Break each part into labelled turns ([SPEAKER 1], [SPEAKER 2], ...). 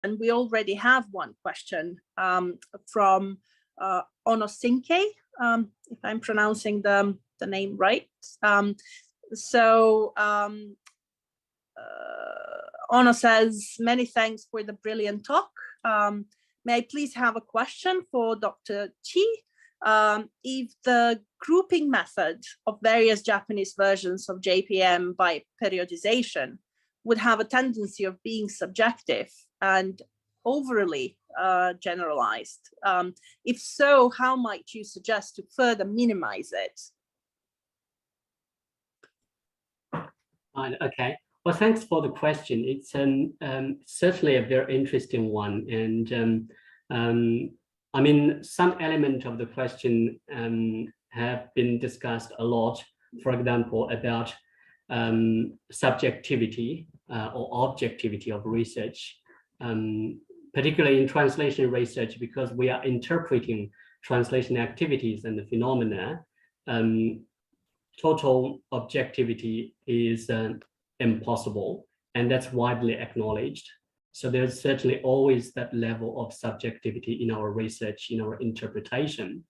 [SPEAKER 1] and we already have one question from Onosinke, if I'm pronouncing the name right. Ono says, many thanks for the brilliant talk. May I please have a question for Dr. Chi? If the grouping method of various Japanese versions of JPM by periodization would have a tendency of being subjective and overly generalized. If so, how might you suggest to further minimize it?
[SPEAKER 2] Okay. Well, thanks for the question. It's certainly a very interesting one. And I mean, some element of the question have been discussed a lot, for example, about subjectivity or objectivity of research, particularly in translation research, because we are interpreting translation activities and the phenomena. Total objectivity is impossible, and that's widely acknowledged. So there's certainly always that level of subjectivity in our research, in our interpretation.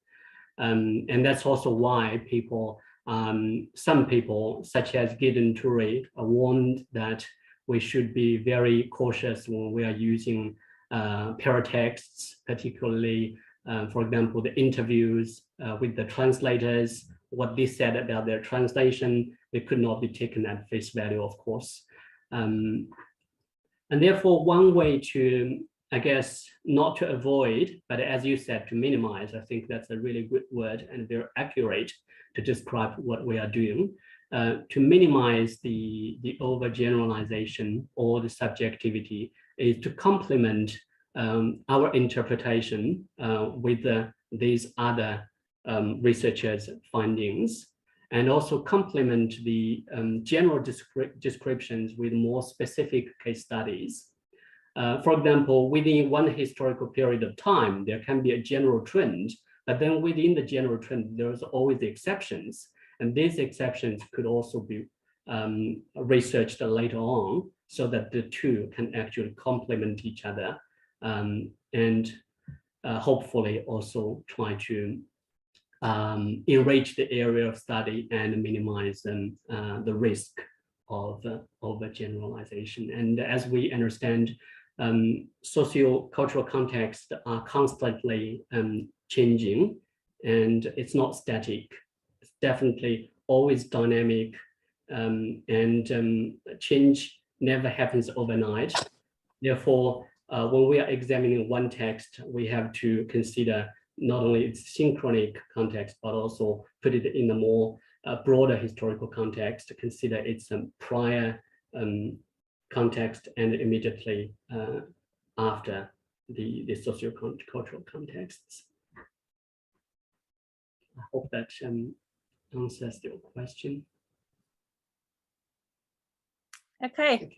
[SPEAKER 2] And that's also why people, some people, such as Gideon Turi, warned that we should be very cautious when we are using paratexts, particularly, for example, the interviews with the translators, what they said about their translation, they could not be taken at face value, of course. And therefore, one way to, I guess, not to avoid, but as you said, to minimize, I think that's a really good word and very accurate to describe what we are doing, to minimize the overgeneralization or the subjectivity is to complement our interpretation with these other researchers' findings, and also complement the general descriptions with more specific case studies. For example, within one historical period of time, there can be a general trend, but then within the general trend, there's always exceptions. And these exceptions could also be researched later on so that the two can actually complement each other and hopefully also try to enrich the area of study and minimize the risk of overgeneralization. And as we understand, socio-cultural contexts are constantly changing, and it's not static. It's definitely always dynamic, and change never happens overnight. Therefore, when we are examining one text, we have to consider not only its synchronic context, but also put it in a more broader historical context to consider its prior context and immediately after the socio-cultural contexts. I hope that answers your question.
[SPEAKER 1] Okay,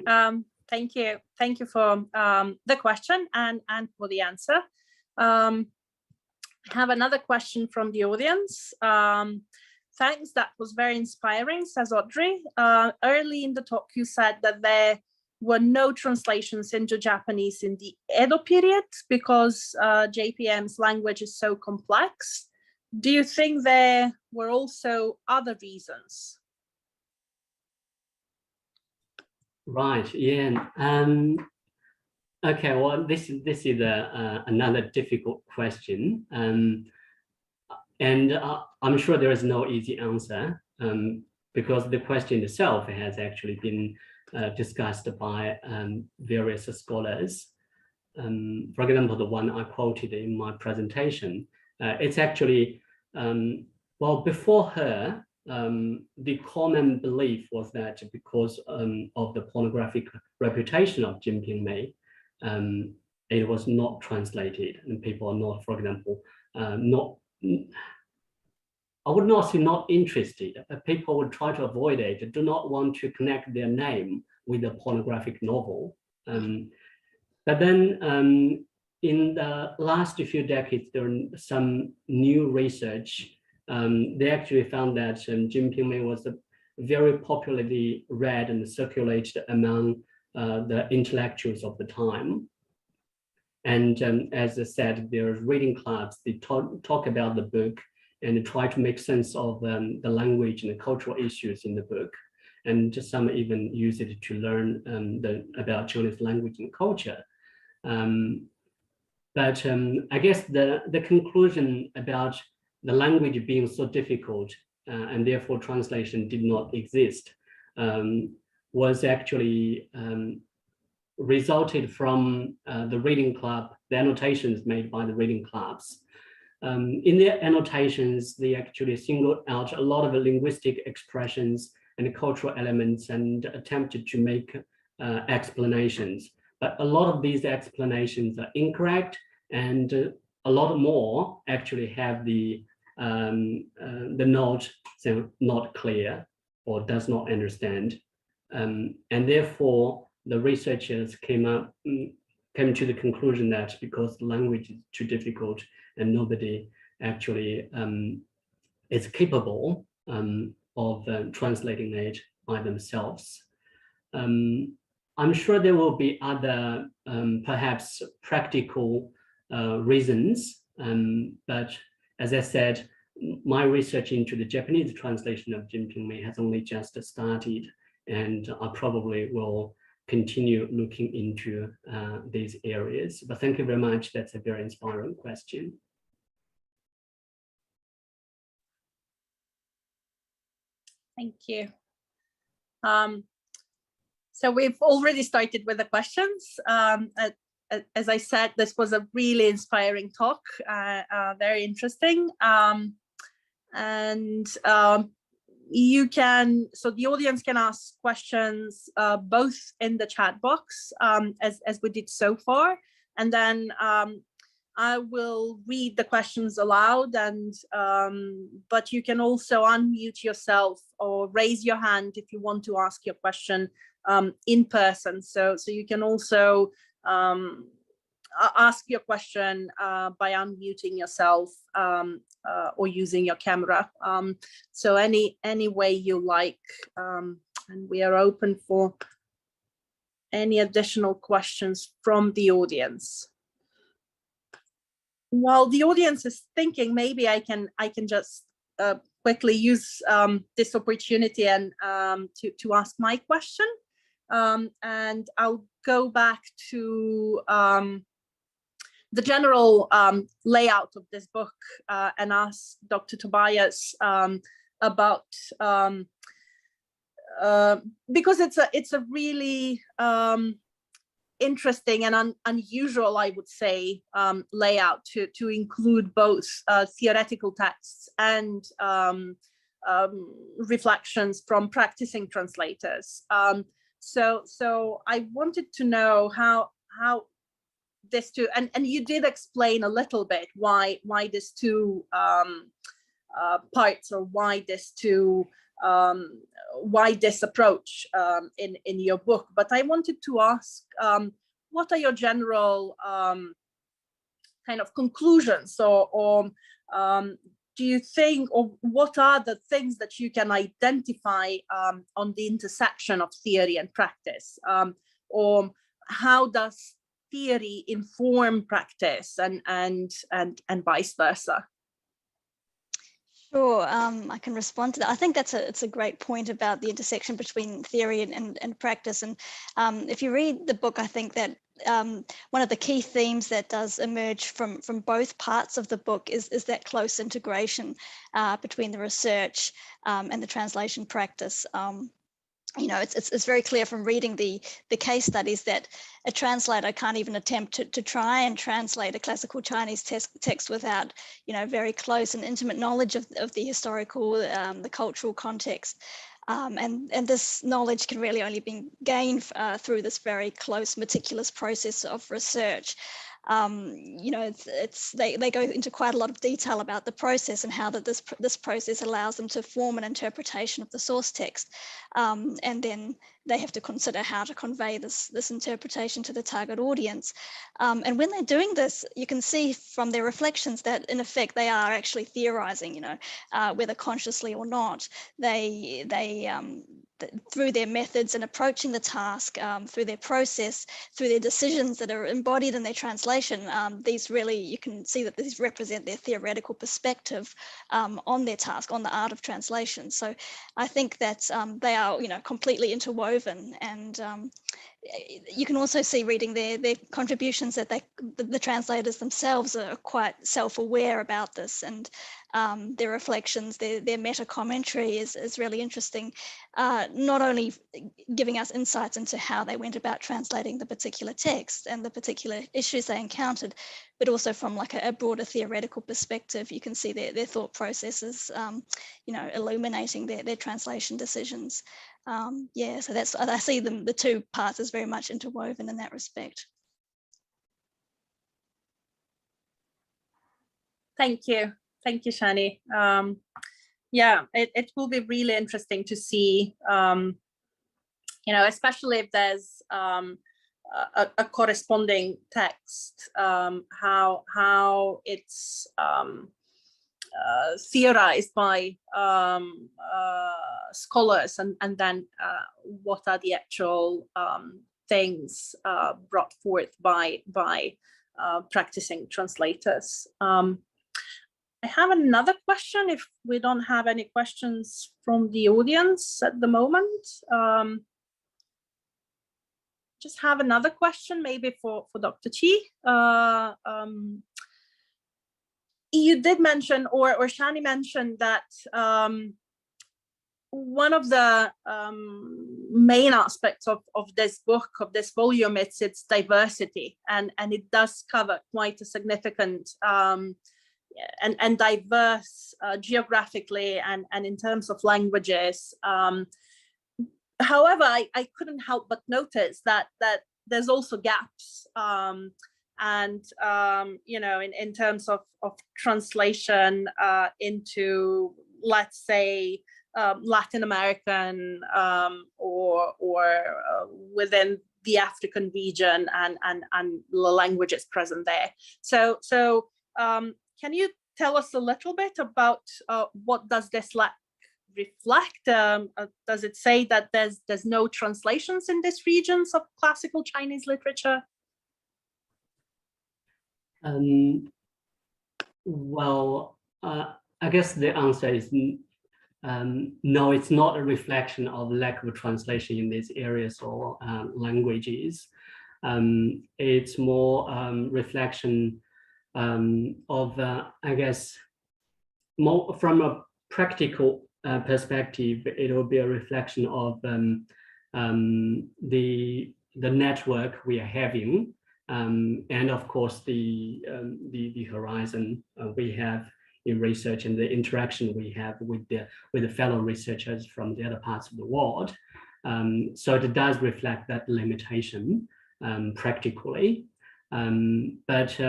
[SPEAKER 1] thank you. Thank you for the question and for the answer. I have another question from the audience. Thanks, that was very inspiring, says Audrey. Early in the talk, you said that there were no translations into Japanese in the Edo period because JPM's language is so complex. Do you think there were also other reasons?
[SPEAKER 2] Right, yeah. Okay, well, this is another difficult question, and I'm sure there is no easy answer because the question itself has actually been discussed by various scholars. For example, the one I quoted in my presentation, it's actually, well, before her, the common belief was that because of the pornographic reputation of Jinping Mei, it was not translated, and people are not, for example, not, I would not say not interested, but people would try to avoid it, do not want to connect their name with a pornographic novel. But then in the last few decades, there are some new research. They actually found that Jinping Mei was very popularly read and circulated among the intellectuals of the time. And as I said, there's reading clubs, they talk about the book and try to make sense of the language and the cultural issues in the book. And just some even use it to learn about Chinese language and culture. But I guess the conclusion about the language being so difficult and therefore translation did not exist was actually resulted from the reading club, the annotations made by the reading clubs. In their annotations, they actually singled out a lot of linguistic expressions and cultural elements and attempted to make explanations. But a lot of these explanations are incorrect, and a lot more actually have the note saying not clear or does not understand. And therefore, the researchers came to the conclusion that because the language is too difficult and nobody actually is capable of translating it by themselves. I'm sure there will be other perhaps practical reasons, but as I said, my research into the Japanese translation of Jinping Mei has only just started, and I probably will continue looking into these areas. But thank you very much. That's a very inspiring question.
[SPEAKER 1] Thank you. So we've already started with the questions. As I said, this was a really inspiring talk, very interesting. You can, so the audience can ask questions both in the chat box, as we did so far, and then I will read the questions aloud, and but you can also unmute yourself or raise your hand if you want to ask your question in person. So you can also ask your question by unmuting yourself or using your camera. So any way you like, and we are open for any additional questions from the audience. While the audience is thinking, maybe I can just quickly use this opportunity and to ask my question, and I'll go back to the general layout of this book and ask Dr. Tobias about because it's a really interesting and unusual, I would say, layout to include both theoretical texts and reflections from practicing translators. So I wanted to know how this two, and you did explain a little bit why these two parts, or why this approach in your book. But I wanted to ask, what are your general kind of conclusions, or do you think, or what are the things that you can identify on the intersection of theory and practice, or how does theory inform practice, and vice versa?
[SPEAKER 3] Sure, I can respond to that. I think it's a great point about the intersection between theory and practice. And if you read the book, I think that one of the key themes that does emerge from both parts of the book is that close integration between the research and the translation practice. You know, it's very clear from reading the case studies that a translator can't even attempt to try and translate a classical Chinese text without, you know, very close and intimate knowledge of the historical, the cultural context. And this knowledge can really only be gained through this very close, meticulous process of research. You know, they go into quite a lot of detail about the process and how that this process allows them to form an interpretation of the source text, and then they have to consider how to convey this interpretation to the target audience. And when they're doing this, you can see from their reflections that in effect they are actually theorizing, whether consciously or not. Through their methods in approaching the task, through their process, through their decisions that are embodied in their translation, these really, you can see that these represent their theoretical perspective on their task, on the art of translation. So I think that they are, completely interwoven, and you can also see reading their contributions that the translators themselves are quite self-aware about this, and their reflections, their meta commentary is really interesting, not only giving us insights into how they went about translating the particular text and the particular issues they encountered, but also from like a broader theoretical perspective. You can see their thought processes, illuminating their translation decisions. So I see the two parts as very much interwoven in that respect.
[SPEAKER 1] Thank you, Shani. It will be really interesting to see, especially if there's a corresponding text, how it's theorized by scholars, and then what are the actual things brought forth by practicing translators. I have another question, if we don't have any questions from the audience at the moment. Just have another question, maybe for Dr. Chi. You did mention, or Shani mentioned, that one of the main aspects of this book, of this volume, it's its diversity, and it does cover quite a significant and diverse geographically and in terms of languages. However, I couldn't help but notice that there's also gaps, in terms of translation into, let's say, Latin American or within the African region, and the languages present there. So can you tell us a little bit about what does this lack reflect? Does it say that there's no translations in these regions of classical Chinese literature?
[SPEAKER 2] Well, I guess the answer is no, it's not a reflection of lack of translation in these areas or languages. It's more reflection of, I guess, more from a practical perspective. It will be a reflection of the network we are having, and of course the horizon we have in research, and the interaction we have with the fellow researchers from the other parts of the world. So it does reflect that limitation practically. But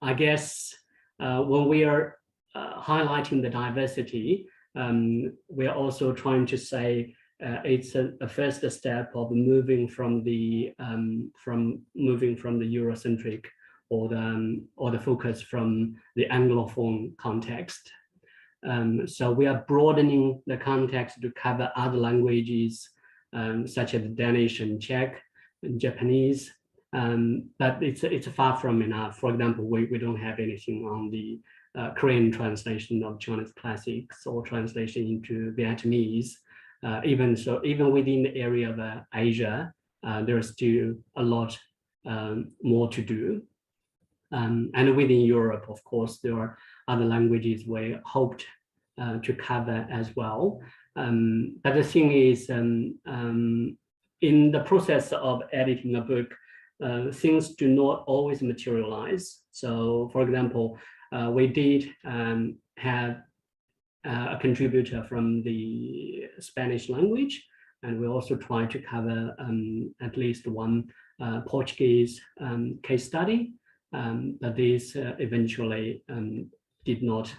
[SPEAKER 2] I guess when we are highlighting the diversity, we are also trying to say it's a first step of moving from the Eurocentric or the focus from the Anglophone context. So we are broadening the context to cover other languages, such as Danish and Czech and Japanese. But it's far from enough. For example, we don't have anything on the Korean translation of Chinese classics or translation into Vietnamese. Even within the area of Asia, there is still a lot more to do. And within Europe, of course, there are other languages we hoped to cover as well. But the thing is, in the process of editing a book, things do not always materialize. So, for example, we did have a contributor from the Spanish language, and we also tried to cover at least one Portuguese case study, but this eventually did not,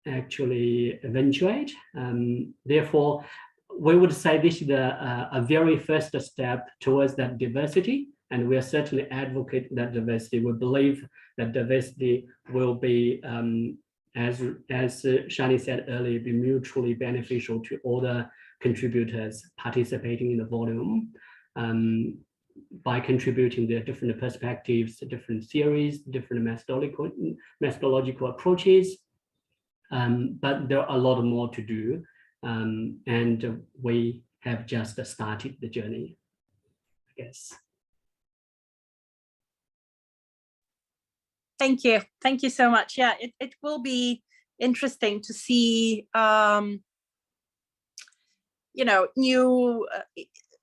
[SPEAKER 2] actually eventuate. Therefore, we would say this is a very first step towards that diversity, and we are certainly advocate that diversity. We believe that diversity will be, as Shani said earlier, be mutually beneficial to all the contributors participating in the volume, by contributing their different perspectives, different theories, different methodological approaches. But there are a lot more to do, and we have just started the journey, I guess.
[SPEAKER 1] Thank you. Thank you so much. Yeah, it will be interesting to see, you know, new,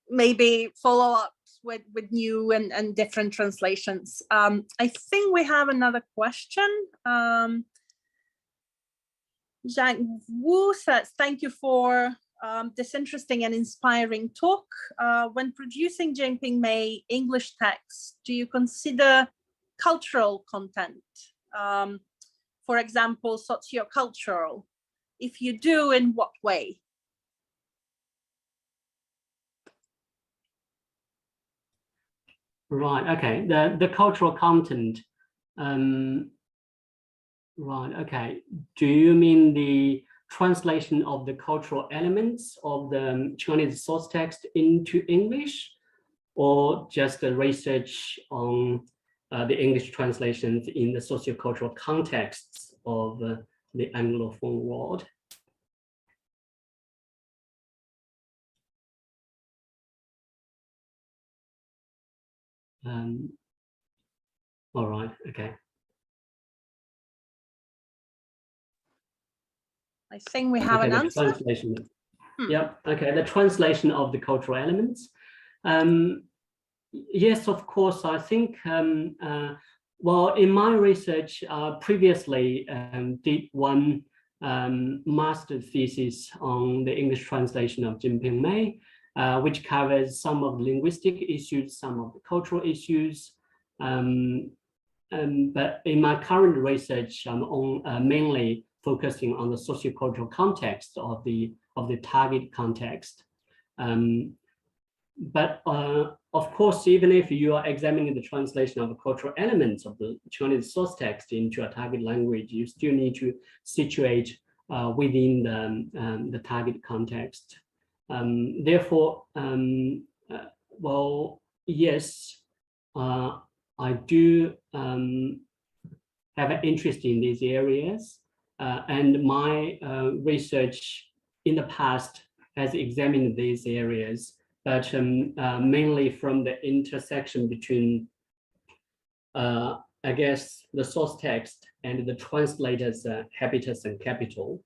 [SPEAKER 1] maybe follow-ups with new and different translations. I think we have another question. Zhang Wu says, thank you for this interesting and inspiring talk. When producing Jinping Mei English texts, do you consider cultural content? For example, sociocultural? If you do, in what way?
[SPEAKER 2] Right, okay, the cultural content. Right, okay. Do you mean the translation of the cultural elements of the Chinese source text into English, or just the research on the English translations in the sociocultural contexts of the Anglophone world? All right, okay.
[SPEAKER 1] I think we have an answer.
[SPEAKER 2] Translation. Yep, okay, the translation of the cultural elements. Yes, of course, I think, well, in my research, previously did one master's thesis on the English translation of Jinping Mei, which covers some of the linguistic issues, some of the cultural issues. But in my current research, I'm on mainly focusing on the sociocultural context of the target context. But of course, even if you are examining the translation of the cultural elements of the Chinese source text into a target language, you still need to situate within the target context. Therefore, well, yes, I do have an interest in these areas, and my research in the past has examined these areas, but mainly from the intersection between, I guess, the source text and the translator's habitus and capital.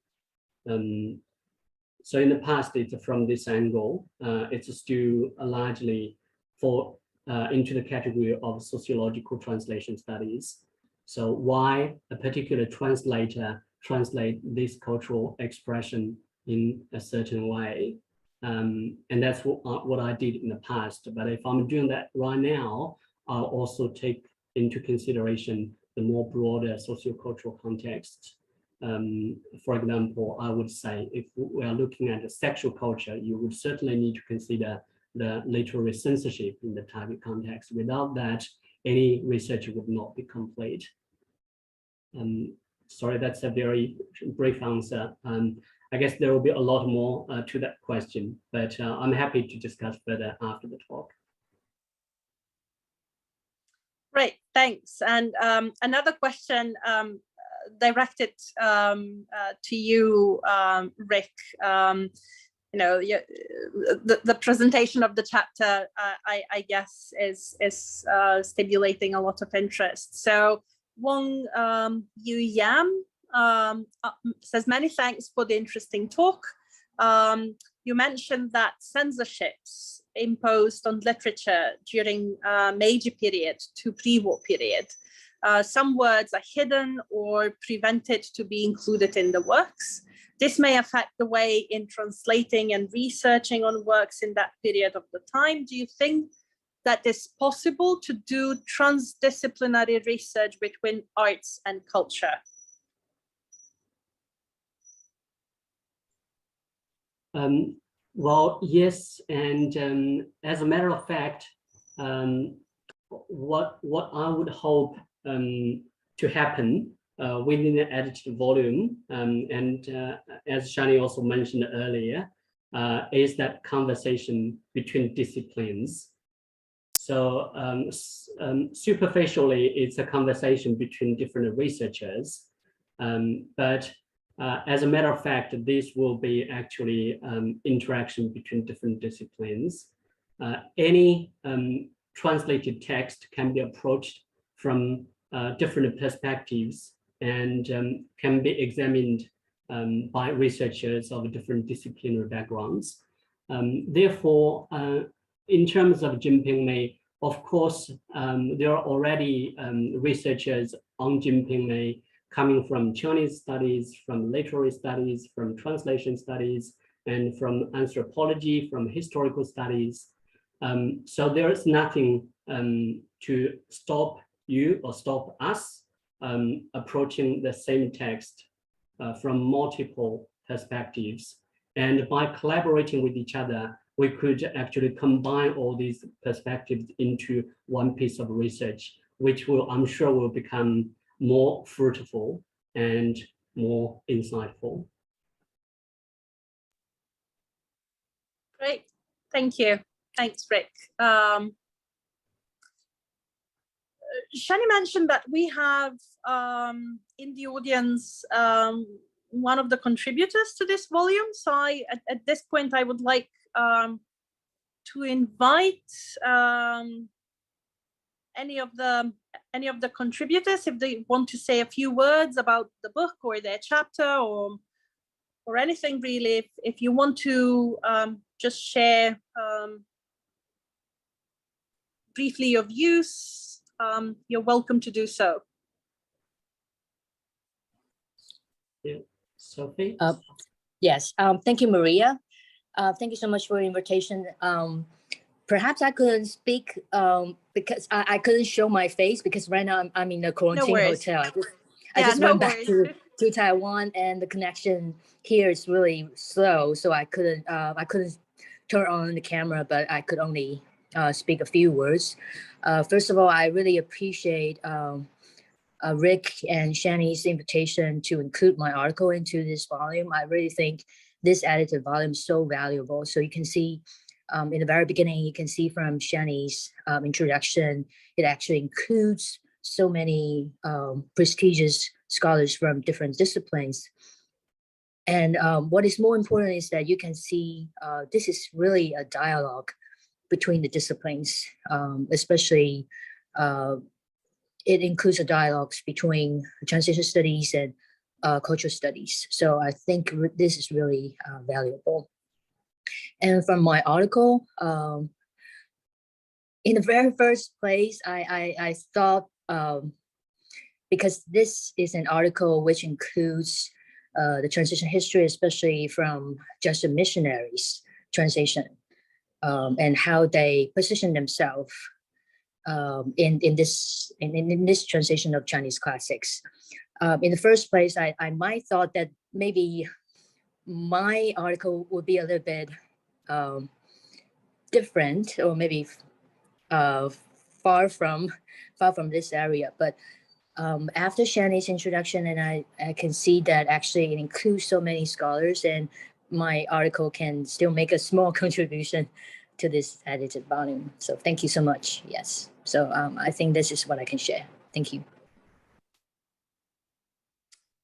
[SPEAKER 2] So in the past, it's from this angle. It's still largely into the category of sociological translation studies. So why a particular translator translate this cultural expression in a certain way? And that's what I did in the past. But if I'm doing that right now, I'll also take into consideration the more broader sociocultural context. For example, I would say if we are looking at the sexual culture, you would certainly need to consider the literary censorship in the target context. Without that, any research would not be complete. Sorry, that's a very brief answer. I guess there will be a lot more to that question, but I'm happy to discuss further after the talk.
[SPEAKER 1] Great, thanks. And another question directed to you, Rick. You know, the presentation of the chapter, I guess, is stimulating a lot of interest. So Wang Yu Yam says, many thanks for the interesting talk. You mentioned that censorships imposed on literature during Meiji period to pre-war period. Some words are hidden or prevented to be included in the works. This may affect the way in translating and researching on works in that period of the time. Do you think that it's possible to do transdisciplinary research between arts and culture?
[SPEAKER 2] Well, yes, and as a matter of fact, what I would hope to happen within the edited volume, and as Shani also mentioned earlier, is that conversation between disciplines. So superficially, it's a conversation between different researchers, but as a matter of fact, this will be actually interaction between different disciplines. Any translated text can be approached from different perspectives and can be examined by researchers of different disciplinary backgrounds. Therefore, in terms of Jinping, of course, there are already researchers on Jinping coming from Chinese studies, from literary studies, from translation studies, and from anthropology, from historical studies. So there is nothing to stop you or stop us approaching the same text from multiple perspectives. And by collaborating with each other, we could actually combine all these perspectives into one piece of research, which will, I'm sure, will become more fruitful and more insightful.
[SPEAKER 1] Great, thank you. Thanks, Rick. Shani mentioned that we have in the audience one of the contributors to this volume. So at this point, I would like to invite any of the contributors, if they want to say a few words about the book or their chapter or anything really. If you want to just share briefly your views, you're welcome to do so.
[SPEAKER 2] Yeah, Sophie?
[SPEAKER 4] Yes, thank you, Maria. Thank you so much for the invitation. Perhaps I couldn't speak because I couldn't show my face because right now I'm in a quarantine hotel. I just went back to Taiwan, and the connection here is really slow, so I couldn't turn on the camera, but I could only speak a few words. First of all, I really appreciate Rick and Shani's invitation to include my article into this volume. I really think this edited volume is so valuable. So you can see in the very beginning, you can see from Shani's introduction, it actually includes so many prestigious scholars from different disciplines. And what is more important is that you can see this is really a dialogue between the disciplines, especially it includes a dialogues between translation studies and cultural studies. So I think this is really valuable. And from my article, in the very first place, I thought, because this is an article which includes the translation history, especially from Jesuit missionaries translation, and how they position themselves in this translation of Chinese classics. In the first place, I might thought that maybe my article would be a little bit different, or maybe far from this area. But after Shani's introduction, and I can see that actually it includes so many scholars, and my article can still make a small contribution to this edited volume. So thank you so much. Yes. So I think this is what I can share. Thank you.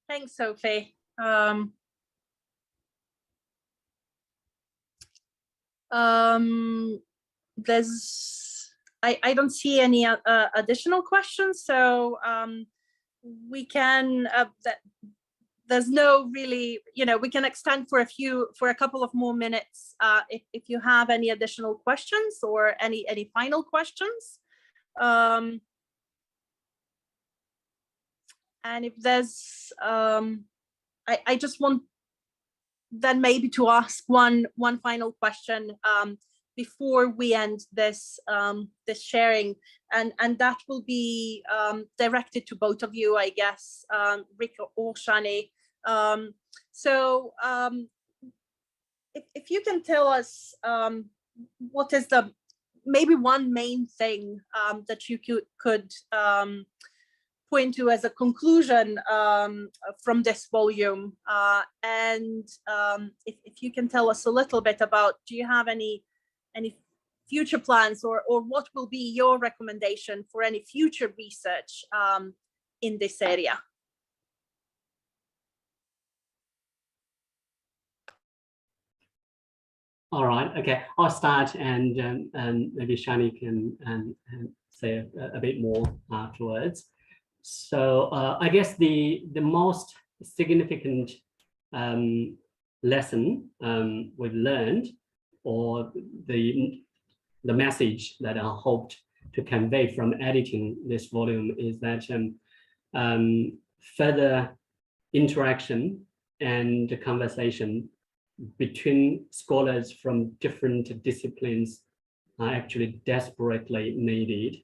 [SPEAKER 1] Thanks, Sophie. I don't see any additional questions, so we can there's no really, we can extend for a couple of more minutes if you have any additional questions or any final questions. And if there's I just want then maybe to ask one final question before we end this this sharing, and that will be directed to both of you, I guess, Rick or Shani. So if you can tell us what is the maybe one main thing that you could point to as a conclusion from this volume, and if you can tell us a little bit about, do you have any future plans, or what will be your recommendation for any future research in this area?
[SPEAKER 2] All right, okay, I'll start, and maybe Shani can say a bit more afterwards. So I guess the most significant lesson we've learned, or the message that I hoped to convey from editing this volume, is that further interaction and conversation between scholars from different disciplines are actually desperately needed.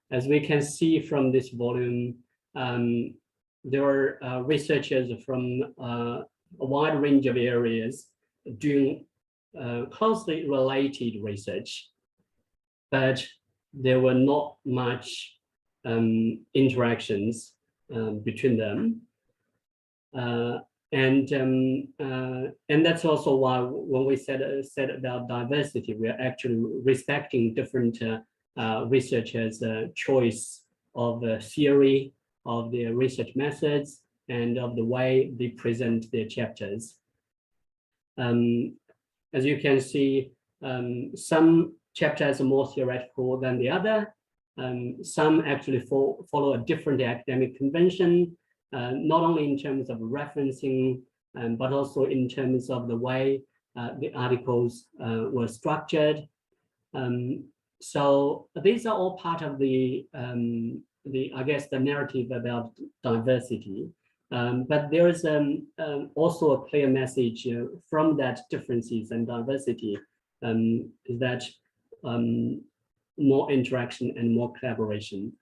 [SPEAKER 2] As we can see from this volume, there are researchers from a wide range of areas doing closely related research, but there were not much interactions between them. And that's also why when we said about diversity, we are actually respecting different researchers' choice of theory, of their research methods, and of the way they present their chapters. As you can see, some chapters are more theoretical than the other. Some actually follow a different academic convention, not only in terms of referencing, but also in terms of the way the articles were structured. So these are all part of the I guess the narrative about diversity. But there is also a clear message from that differences and diversity, is that more interaction and more collaboration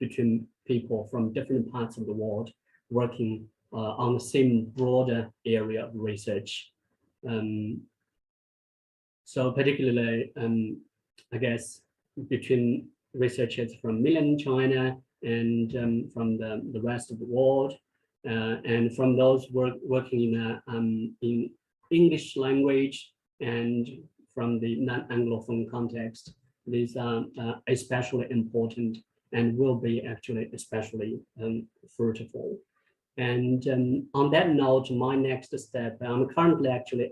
[SPEAKER 2] between people from different parts of the world working on the same broader area of research. So particularly, I guess, between researchers from mainland China and from the rest of the world, and from those working in English language and from the non-Anglophone context. These are especially important and will be actually especially fruitful. And on that note, my next step, I'm currently actually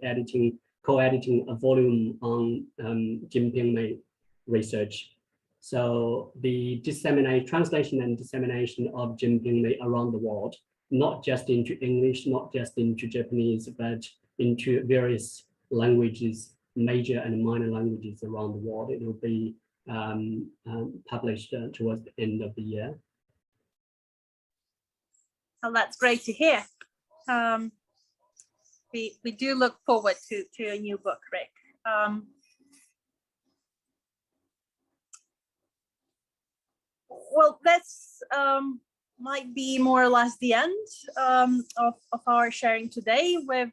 [SPEAKER 2] co-editing a volume on Jinping research. So the translation and dissemination of Jinping around the world, not just into English, not just into Japanese, but into various languages, major and minor languages around the world. It will be published towards the end of the year.
[SPEAKER 1] Well, that's great to hear. We do look forward to a new book, Rick. Well, that's might be more or less the end of our sharing today. With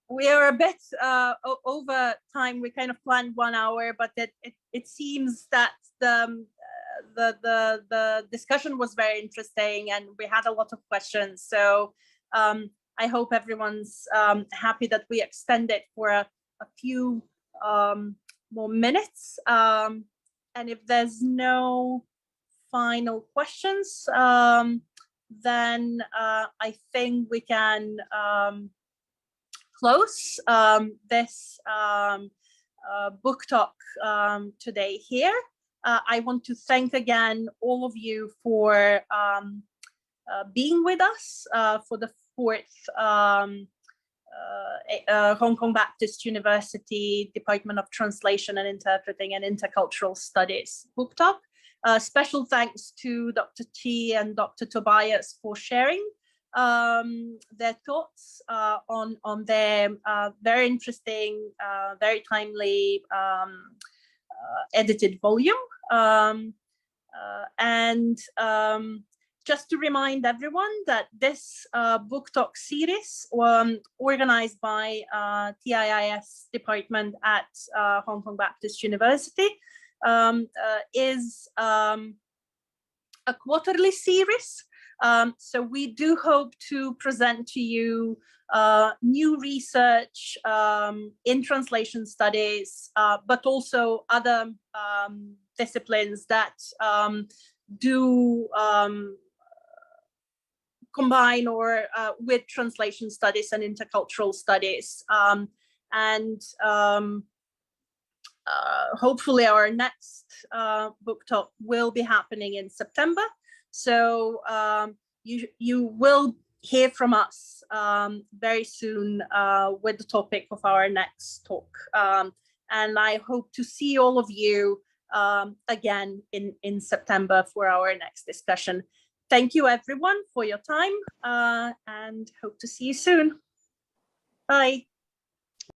[SPEAKER 1] we are a bit over time. We kind of planned 1 hour, but it seems that the discussion was very interesting and we had a lot of questions. So I hope everyone's happy that we extended for a few more minutes. And if there's no final questions, then I think we can close this book talk today here. I want to thank again all of you for being with us for the 4th Hong Kong Baptist University Department of Translation and Interpreting and Intercultural Studies book talk. Special thanks to Dr. Chi and Dr. Tobias for sharing their thoughts on their very interesting, very timely edited volume. And just to remind everyone that this book talk series, organized by TIIS department at Hong Kong Baptist University, is a quarterly series. So we do hope to present to you new research in translation studies, but also other disciplines that do combine or with translation studies and intercultural studies. Hopefully our next book talk will be happening in September. So you will hear from us very soon with the topic of our next talk. And I hope to see all of you again in September for our next discussion. Thank you everyone for your time and hope to see you soon. Bye.